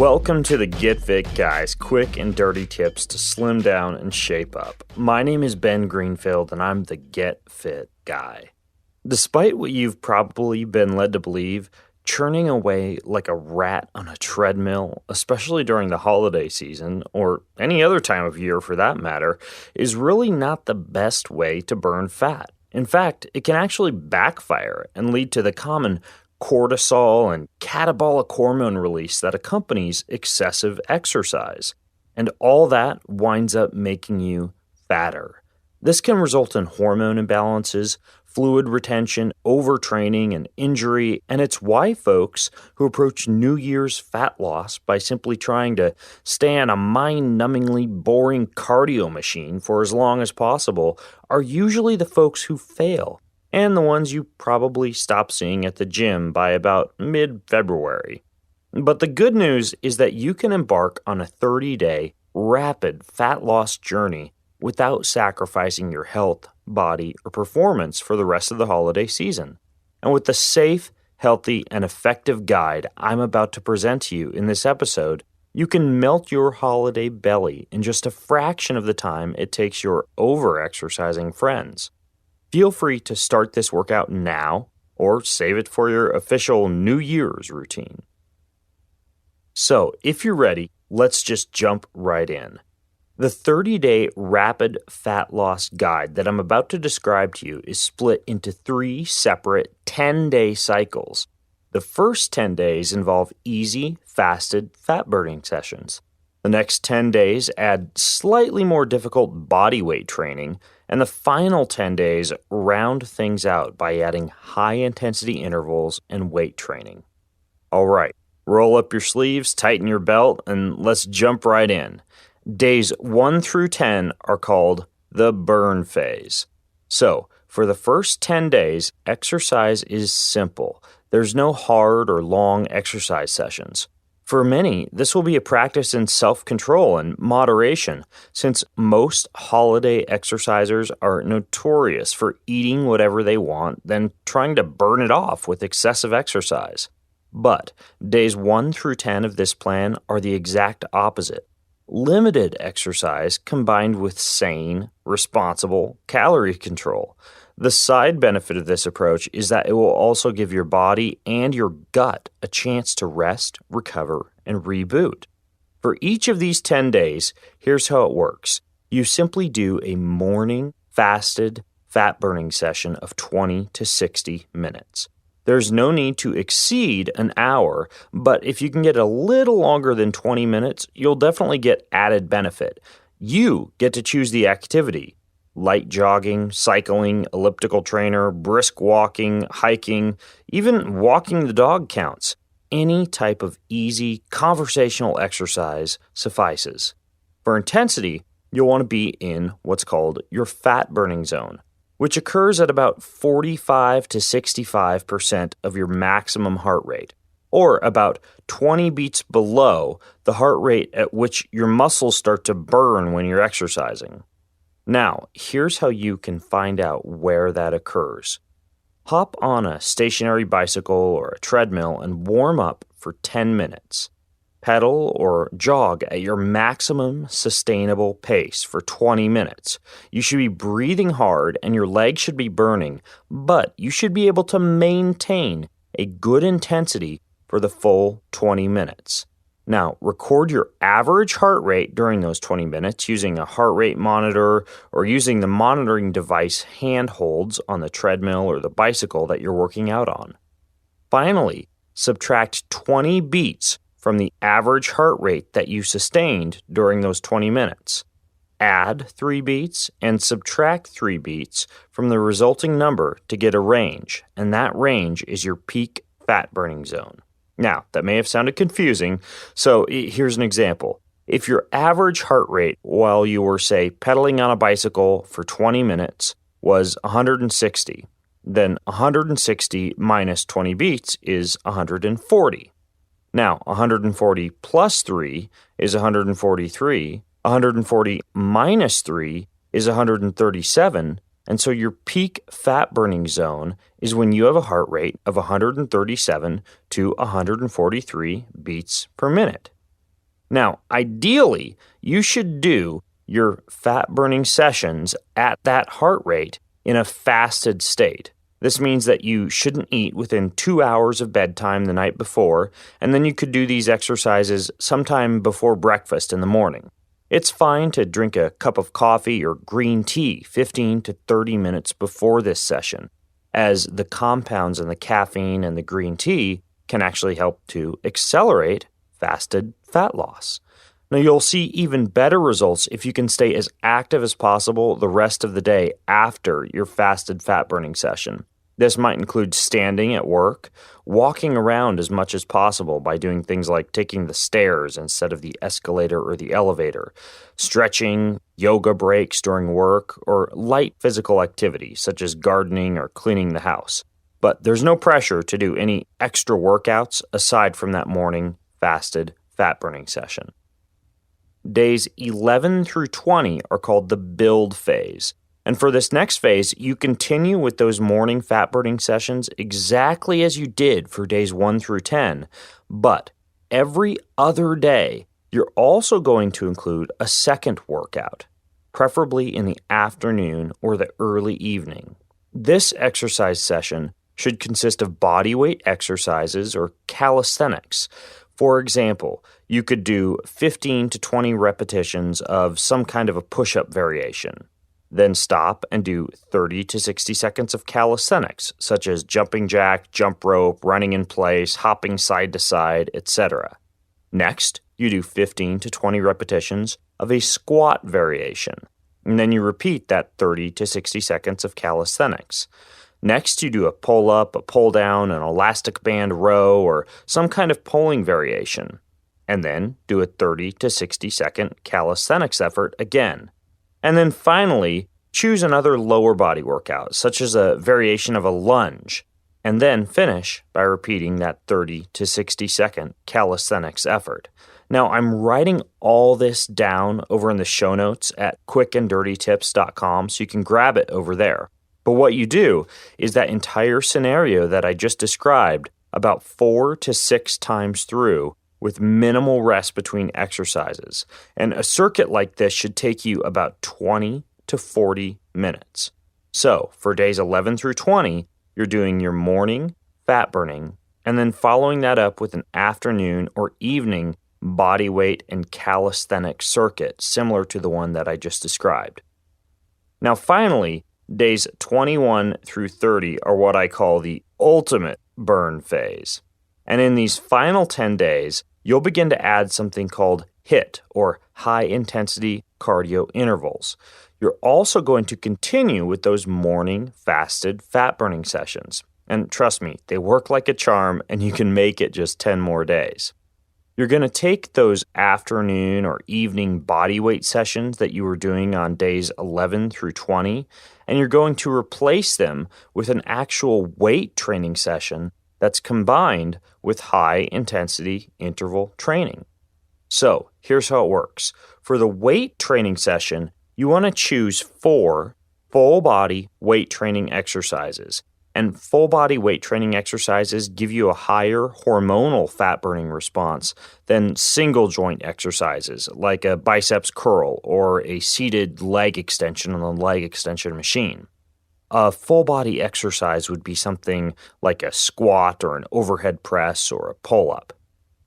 Welcome to the Get Fit Guys, quick and dirty tips to slim down and shape up. My name is Ben Greenfield and I'm the Get Fit Guy. Despite what you've probably been led to believe, churning away like a rat on a treadmill, especially during the holiday season, or any other time of year for that matter, is really not the best way to burn fat. In fact, it can actually backfire and lead to the common cortisol and catabolic hormone release that accompanies excessive exercise. And all that winds up making you fatter. This can result in hormone imbalances, fluid retention, overtraining, and injury, and it's why folks who approach New Year's fat loss by simply trying to stay on a mind-numbingly boring cardio machine for as long as possible are usually the folks who fail, and the ones you probably stop seeing at the gym by about mid-February. But the good news is that you can embark on a 30-day, rapid fat loss journey without sacrificing your health, body, or performance for the rest of the holiday season. And with the safe, healthy, and effective guide I'm about to present to you in this episode, you can melt your holiday belly in just a fraction of the time it takes your over-exercising friends. Feel free to start this workout now or save it for your official New Year's routine. So, if you're ready, let's just jump right in. The 30-day rapid fat loss guide that I'm about to describe to you is split into 3 separate 10-day cycles. The first 10 days involve easy, fasted fat-burning sessions. The next 10 days add slightly more difficult body weight training, and the final 10 days round things out by adding high-intensity intervals and weight training. All right, roll up your sleeves, tighten your belt, and let's jump right in. Days 1 through 10 are called the burn phase. So, for the first 10 days, exercise is simple. There's no hard or long exercise sessions. For many, this will be a practice in self-control and moderation, since most holiday exercisers are notorious for eating whatever they want, then trying to burn it off with excessive exercise. But days 1 through 10 of this plan are the exact opposite. Limited exercise combined with sane, responsible calorie control. The side benefit of this approach is that it will also give your body and your gut a chance to rest, recover, and reboot. For each of these 10 days, here's how it works. You simply do a morning fasted fat-burning session of 20 to 60 minutes. There's no need to exceed an hour, but if you can get a little longer than 20 minutes, you'll definitely get added benefit. You get to choose the activity. Light jogging, cycling, elliptical trainer, brisk walking, hiking, even walking the dog counts. Any type of easy, conversational exercise suffices. For intensity, you'll want to be in what's called your fat burning zone, which occurs at about 45 to 65% of your maximum heart rate, or about 20 beats below the heart rate at which your muscles start to burn when you're exercising. Now, here's how you can find out where that occurs. Hop on a stationary bicycle or a treadmill and warm up for 10 minutes. Pedal or jog at your maximum sustainable pace for 20 minutes. You should be breathing hard and your legs should be burning, but you should be able to maintain a good intensity for the full 20 minutes. Now, record your average heart rate during those 20 minutes using a heart rate monitor or using the monitoring device handholds on the treadmill or the bicycle that you're working out on. Finally, subtract 20 beats from the average heart rate that you sustained during those 20 minutes. Add 3 beats and subtract 3 beats from the resulting number to get a range, and that range is your peak fat burning zone. Now, that may have sounded confusing, so here's an example. If your average heart rate while you were, say, pedaling on a bicycle for 20 minutes was 160, then 160 minus 20 beats is 140. Now, 140 plus 3 is 143, 140 minus 3 is 137, and so your peak fat burning zone is when you have a heart rate of 137 to 143 beats per minute. Now, ideally, you should do your fat-burning sessions at that heart rate in a fasted state. This means that you shouldn't eat within 2 hours of bedtime the night before, and then you could do these exercises sometime before breakfast in the morning. It's fine to drink a cup of coffee or green tea 15 to 30 minutes before this session, as the compounds in the caffeine and the green tea can actually help to accelerate fasted fat loss. Now, you'll see even better results if you can stay as active as possible the rest of the day after your fasted fat-burning session. This might include standing at work, walking around as much as possible by doing things like taking the stairs instead of the escalator or the elevator, stretching, yoga breaks during work, or light physical activity such as gardening or cleaning the house. But there's no pressure to do any extra workouts aside from that morning fasted fat-burning session. Days 11 through 20 are called the build phase. And for this next phase, you continue with those morning fat-burning sessions exactly as you did for days 1 through 10. But every other day, you're also going to include a second workout, preferably in the afternoon or the early evening. This exercise session should consist of body weight exercises or calisthenics. For example, you could do 15 to 20 repetitions of some kind of a push-up variation. Then stop and do 30 to 60 seconds of calisthenics, such as jumping jack, jump rope, running in place, hopping side to side, etc. Next, you do 15 to 20 repetitions of a squat variation, and then you repeat that 30 to 60 seconds of calisthenics. Next, you do a pull-up, a pull-down, an elastic band row, or some kind of pulling variation, and then do a 30 to 60 second calisthenics effort again. And then finally, choose another lower body workout, such as a variation of a lunge, and then finish by repeating that 30 to 60 second calisthenics effort. Now, I'm writing all this down over in the show notes at quickanddirtytips.com, so you can grab it over there. But what you do is that entire scenario that I just described about 4 to 6 times through with minimal rest between exercises. And a circuit like this should take you about 20 to 40 minutes. So for days 11 through 20, you're doing your morning fat burning, and then following that up with an afternoon or evening body weight and calisthenic circuit, similar to the one that I just described. Now finally, days 21 through 30 are what I call the ultimate burn phase. And in these final 10 days, you'll begin to add something called HIIT, or high-intensity cardio intervals. You're also going to continue with those morning fasted fat-burning sessions. And trust me, they work like a charm, and you can make it just 10 more days. You're going to take those afternoon or evening body weight sessions that you were doing on days 11 through 20, and you're going to replace them with an actual weight training session that's combined with high-intensity interval training. So, here's how it works. For the weight training session, you want to choose 4 full-body weight training exercises. And full-body weight training exercises give you a higher hormonal fat-burning response than single-joint exercises like a biceps curl or a seated leg extension on the leg extension machine. A full-body exercise would be something like a squat or an overhead press or a pull-up.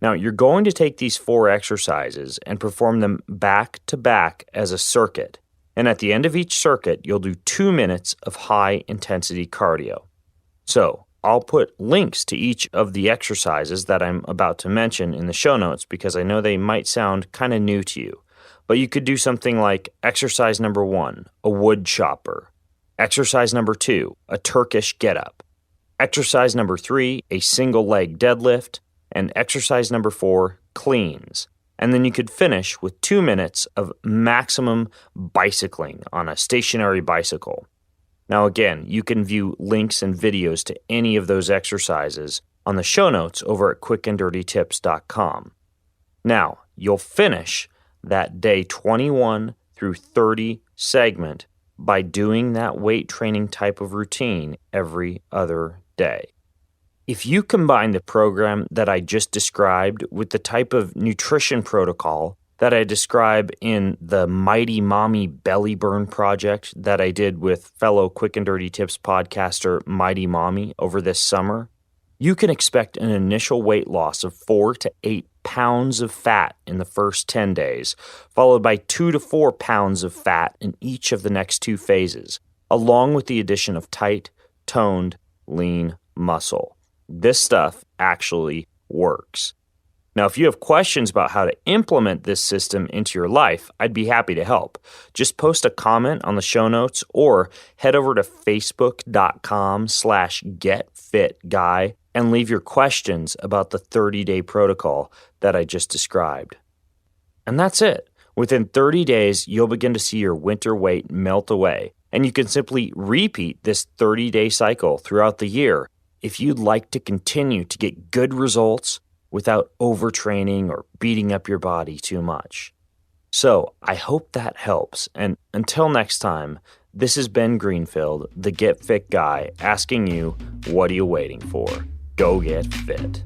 Now, you're going to take these 4 exercises and perform them back-to-back as a circuit. And at the end of each circuit, you'll do 2 minutes of high-intensity cardio. So, I'll put links to each of the exercises that I'm about to mention in the show notes because I know they might sound kind of new to you. But you could do something like exercise number 1, a wood chopper. Exercise number 2, a Turkish get-up. Exercise number 3, a single leg deadlift. And exercise number 4, cleans. And then you could finish with 2 minutes of maximum bicycling on a stationary bicycle. Now again, you can view links and videos to any of those exercises on the show notes over at quickanddirtytips.com. Now, you'll finish that day 21 through 30 segment by doing that weight training type of routine every other day. If you combine the program that I just described with the type of nutrition protocol that I describe in the Mighty Mommy Belly Burn project that I did with fellow Quick and Dirty Tips podcaster Mighty Mommy over this summer, you can expect an initial weight loss of 4 to 8 pounds of fat in the first 10 days, followed by 2 to 4 pounds of fat in each of the next 2 phases, along with the addition of tight, toned, lean muscle. This stuff actually works. Now, if you have questions about how to implement this system into your life, I'd be happy to help. Just post a comment on the show notes or head over to facebook.com/getfitguy and leave your questions about the 30-day protocol that I just described. And that's it. Within 30 days, you'll begin to see your winter weight melt away, and you can simply repeat this 30-day cycle throughout the year if you'd like to continue to get good results without overtraining or beating up your body too much. So I hope that helps. And until next time, this is Ben Greenfield, the Get Fit Guy, asking you, what are you waiting for? Go get fit.